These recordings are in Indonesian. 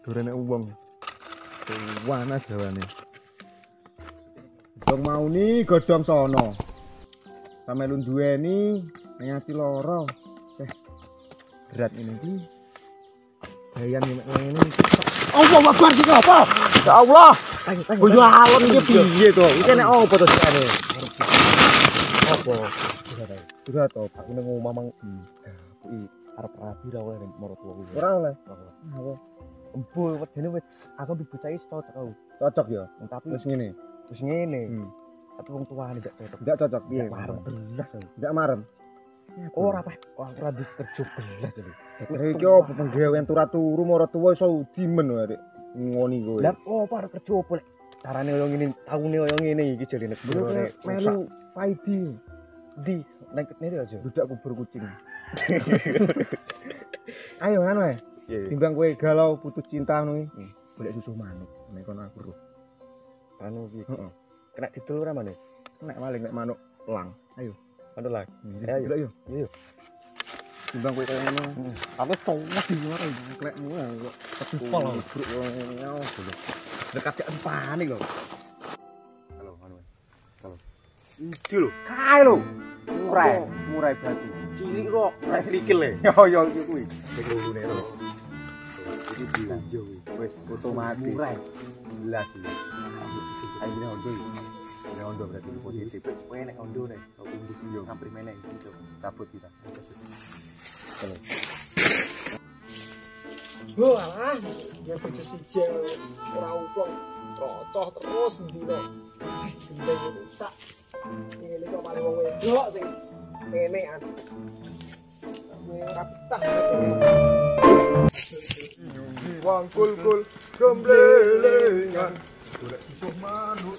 Dorene wong. Wana jawane. Dong mau ni godhong sono. Samelu duweni ning ati lara. Berat ini iki. Bayan ngene iki. Allah Akbar iki apa? Ya Allah. Boyo alon iki piye to? Iki nek opo to jane? Opo? Sudah to, aku nang omah mang iki arep rabi ra oleh maratuwa kuwi. Ora oleh. Apa? Embo wedene wis aku dibocah iki cocok. Cocok ya. Tapi wis ngene. Wis ngene. Tapi wong tuane gak cocok. Gak cocok piye? Marem belas. Gak marem. Ora apa? Ora dikerja belas iki. Iki opo penggawean turu maratuwa iso dimen wae rek. Ngoni kowe. Lah opo arep kerja opo lek carane koyo ngene, taune koyo ngene iki jare nek melu paidi. Di nek kene aja. Budak kubur kucing. Ayo anu ae. Timbang kowe galau putus cinta ngono iki. Golek susu manuk nek kono aku ro. Anu iki. Heeh. Kena didol ora maneh? Nek maling nek manuk lang. Ayo. Manuk lang. Ayo. Ayo. Ayo. Timbang kowe kaya ngono. Aku cowok di luar klekmu kok. Ketupol bruk ngono. Dekat jak panik lho. Halo, anu. Halo. Iki lho, kae lho. Murai batu. Cilik kok, nek krikil e. Yo iki kuwi. Sing lulune ro. Iki yo wis otomatis. Murai. Jelas iki. Ayo dene ondo iki. Dene ondo berarti positif. Wis kowe nek ondo nek, kok tunggu yo ngampri meneh iki cabut kita. Halo. Oh alah, ya bojo siji ora upong, trocoh terus ndino. Gendeng rusak. Ngene kok paling wong wedok sing ngene an. Ora betah. Wang kul gemblelengan. Golek susu manuk.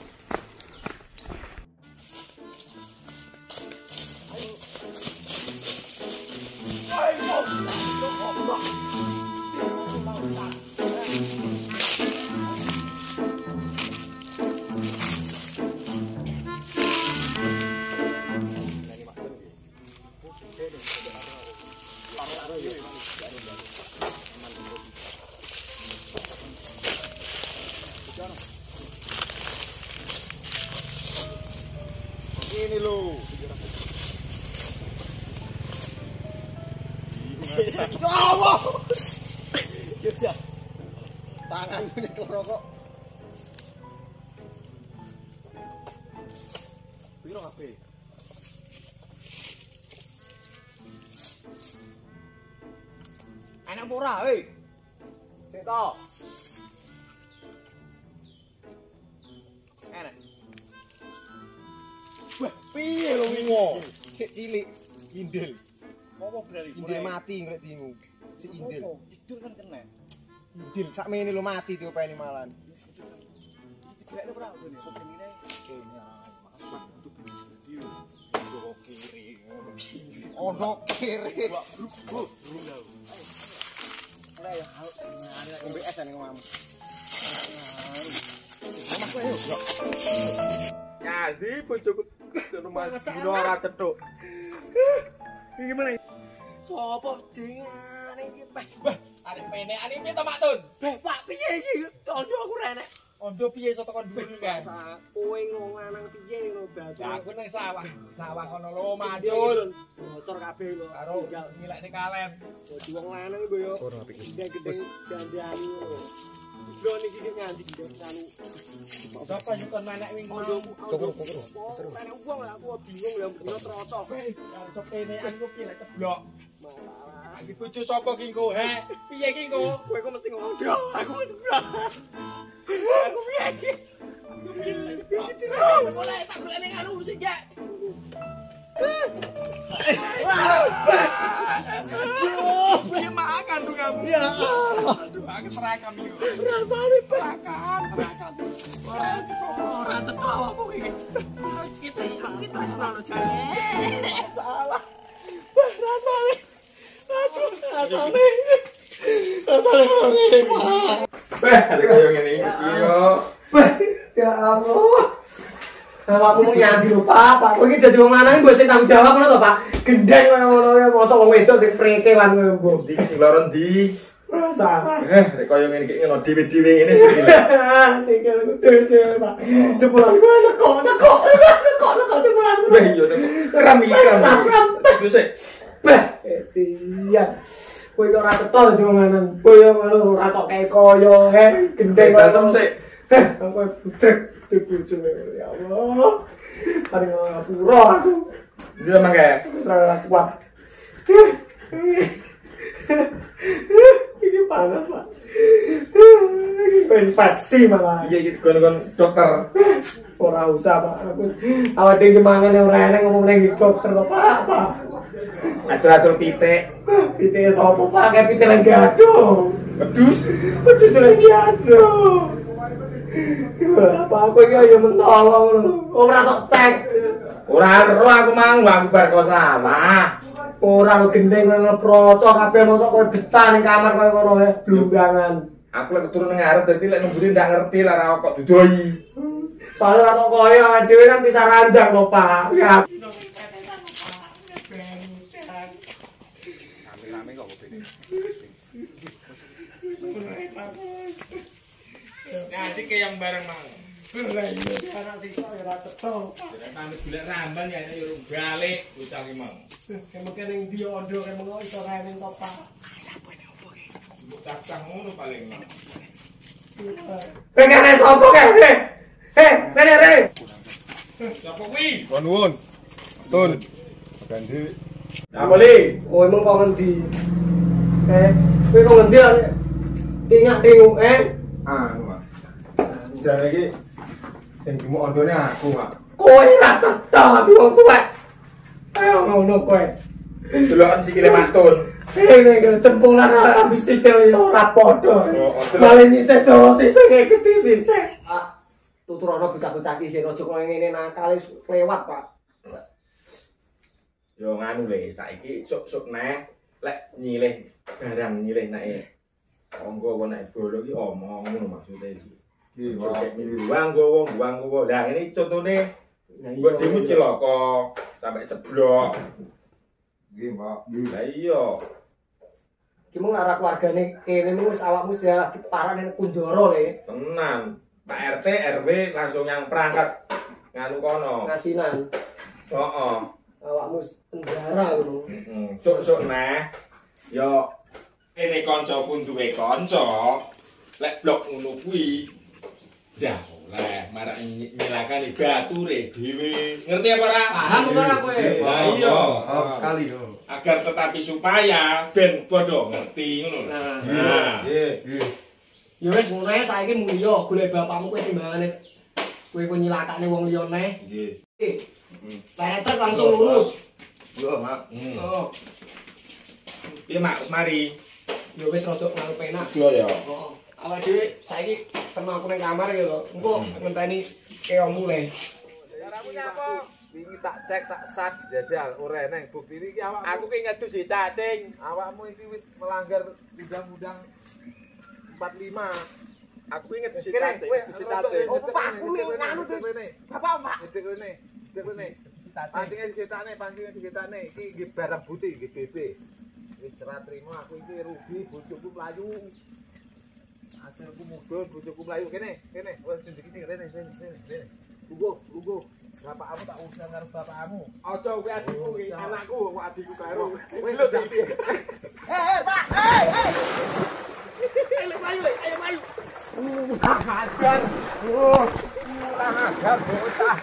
Ini lho. Ya Allah. Ya. Tangan ini keloro kok. Piro kabeh? Enak ora, hei. Sik to. Enak. Wah, piye lho wingo? Sik cilik, indil. Apa berarti? Indil mati ngrek dingu. Sik indil. Indil kan kena. Indil sakmene lho mati diopeni malan. Digelekno ora ngene, kok ngene. Kene masak untuk video. Ono kiri. Ono kiri. Ora ya, ngombe es nek ngomong. Mas kowe yo. Jadi bojoku karo Mas Dino ora cethuk. Iki gimana? Sopo jengane iki, Pak? Wah, arep penekane piye to, Mak Tun? Pak, piye iki? Ondo aku renek. Ondo piye iso tekan dhuwur kan? Kowe wong lanang piye ngono batu. Ya aku nang sawah. Sawah kono lho, Majul. Bocor kabeh lho. Karo ngilekne kalen. Dadi wong lanang lho yo. Gede-gede dandani ngono. Lho niki iki nganti anu. Bapak nyukon manek wingi. Kukur. Manek wong aku bingung lho bino trocok. Karo sepene aku piye lek ceblok. Masalah. Iki bojo sapa ki engko, he? Piye ki engko? Kowe kok mesti ngomong dong. Aku ceblok. Aku piye iki? Iki ceblok. Boleh tak golek ning anu sing gak. Dia makan tuh kamu. Ya. Aduh, aku serakam itu. Rasanya makan. Orang ceklok aku ini. Kita selalu cari. Salah. Rasanya. Aduh, rasanya. Rasanya kalau ini, Pak. Ada kayak gini. Iya. Ya Allah. Awakku mau nyanyi lho, Pak. Kowe iki dadi wong lanang mbok sing tanggung jawab ngono to, Pak. Gendeng ngono ya mosok wong wedok sing preke lan ngono. Iki sing loro ndi? Salah. Rek koyo ngene iki ngono dhewe-dhewe ngene sih. Sikilku dhewe-dhewe, Pak. Jebolan gue nekok jebolan. Wah iya kram. Terus sik. Bah, Tian. Kowe kok ora ketol diomongan. Kowe ngono ora tok kaya koyo gendeng kok basem sik. Kowe budrek dibojone ya Allah. Paling ngapura aku. Dia mangke. Wis ora kuat. Ini panas, Pak. Ini infeksi malah. Iya iki kon dokter. Ora usah, Pak. Aku awake dhewe mangan ora enak ngomong nang dokter to, Pak. Atur-atur pitik. Pitik sapa, Pak? Kayak pitik lagi aduh. Wedhus. Wedhus lagi aduh. Apa aku iki ayo mentolong lho. Ora tok cek. Ora ero aku mang aku bar kok sama. Ora lo gendeng koyo proco kabeh mosok koyo betah ning kamar koyo ngono ya, blungangan. Aku lek turun ning ngarep dadi lek nemburi ndak ngerti lara kok dudoi. Soale ora tok koyo awake dhewe kan bisa ranjang lho, Pak. Ya. Rame-rame kok kene. Nanti ke yang bareng mang. Lah iya anak sing kok ora ketol. Nek pamit golek ramban ya yo balik bocah ki mang. Kemengke ning ndi ondo kemengko iso rene to, Pak. Mbok cacah ngono paling. Pengen sapa kae? Rene. Sapa kuwi? Kon nuwun. Tun. Ganti. Apa li? Kowe mung kok ngendi? Kowe kok ngendi? Tingak tingu, Anu, Pak. Jare iki sing gemuk ondone aku, Pak. Kowe ra cetha tapi wong tuwek. Ayo ngono kowe. Deloken sikile matun. Nek cempulan habis sikil yo ora padha. Malah nyisih dawa sisih kayak gedhi sisih. Pak, tuturono bocah-bocah iki aja koyo ngene nakal lewat, Pak. Yo nganu le, saiki sok-sok neh lek nyilih barang nyilih nek onggo nek bolo ki omong ngono maksude iki. Buang gowo. Lah ngene contone nggo dhewe cilaka sampai ceblok. Nggih, Pak. Lah iya. Ki mung arek keluargane kene wis awakmu wis diparah ning kunjara le. Tenan. Pak RT RW langsung yang perangkat nganu kono. Ngasinan. Heeh. Awakmu penjara ngono. Sok-sok neh yo ini kancaku duwe kanca lek blok ngono kuwi dah oleh marak nyilakani bature dhewe ngerti apa ora Paham ora kowe? Lah iya Sekali yo. agar tetapi supaya ben padha ngerti ngono nah Nggih. Ya wis ngono ae saiki mulya golek bapakmu kowe timbangane kowe nyilakane wong liya neh. Nggih. Letter langsung lurus. Yo, Mak. Oh, piye mak wis mari ya wis rada nang penak. yo ya Heeh. Awake dhewe saiki tenang aku ning kamar ya lho. Engko ngenteni keomu le. Caramu nyapa? Wingi tak cek tak sak jajal ora eneng bukti iki awakmu. aku ki ngedus si cacing Awakmu iki wis melanggar undang-undang 45. aku ki ngedus si Kene cacing kowe ngedus si cacing Oh, Pak, kuwi nganu tuh. Apa, Pak? Cek kene. Pancing dicetakne iki nggih barang bukti nggih BB. Wis ora trimo aku iki rugi bojoku mlayu. Hasilku mudhun bojoku mlayu kene. Wis sing rene. Lugo. Bapakmu tak usah karo bapakmu. aja kuwi adikku ki anakku kok adikku karo Wis piye? Pak. Ayo mayu. Kurang ajar. Kurang ajar bocah.